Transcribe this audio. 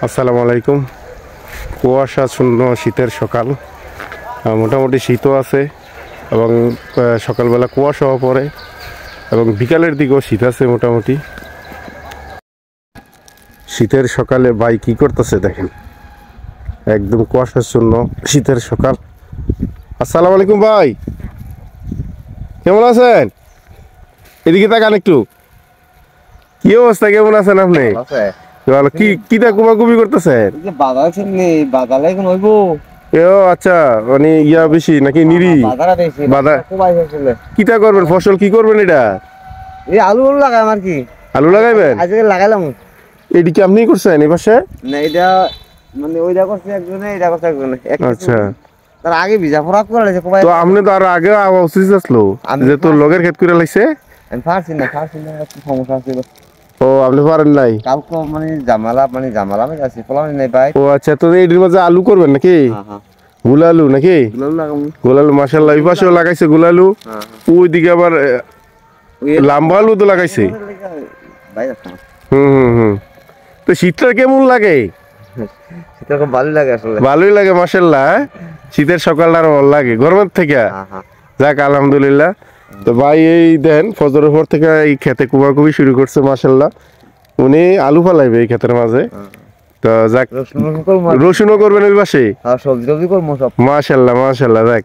আসসালামু আলাইকুম। কুয়াশাচ্ছন্ন শীতের সকাল, মোটামুটি শীতও আছে এবং সকালবেলা কুয়াশাও পড়ে এবং বিকালের দিকেও শীত আছে মোটামুটি। শীতের সকালে ভাই কি করতেছে দেখেন, একদম কুয়াশাচ্ছন্ন শীতের সকাল। আসসালামু আলাইকুম ভাই, কেমন আছেন? এদিকে তাকান একটু। কি অবস্থা, কেমন আছেন আপনি? কি কিটা কুমাকুমি করতেছেন? আচ্ছা, মানে ইয়া বেশি নাকি নিরি? কিটা করবেন, ফসল কি করবেন? এটা আলু লাগাই আর কি। আলু লাগাইবেন? আজকে লাগাইলাম। এটি কি আপনি করছেন এই পাশে? না, এটা মানে ওইটা করছে একজনে, এটা করছে একজনে। আচ্ছা, তার আগে ভিজা ফরাক করে লাইছে কোবাই। তো আপনি তো আর আগে উচিত আসলো যে তোর লগের ক্ষেত করে লাইছে। আমি পারছি না একটু সমস্যা ছিল। ও, আপনি পারেন নাই? কালকে মানে জামালা আমি আছি ফলানি নাই ভাই। ও আচ্ছা, তো এটির মাঝে আলু করবেন নাকি? গুলালু নাকি? গুলালু মাশাআল্লাহ, এই পাশেও লাগাইছে গুলালু। ওইদিকে আবার লাম্বা আলু তো লাগাইছে। তো শীতটা কেমন লাগে? শীতটা খুব ভালো লাগে আসলে। ভালোই লাগে মাশাআল্লাহ। শীতের সকালটা আরো ভালো লাগে গরমের থেকে। যাক আলহামদুলিল্লাহ। তো ভাই এই দেন ফজরের পর থেকে এই খেতে কুবাকুবি শুরু করছে মাশাআল্লাহ। উনি আলু ফালাইবে এই ক্ষেতের মাঝে। তো যাক, রসুনও করবেন ওই পাশে? সবজি করবো সব। মাশাআল্লাহ মাশাআল্লাহ, যাক।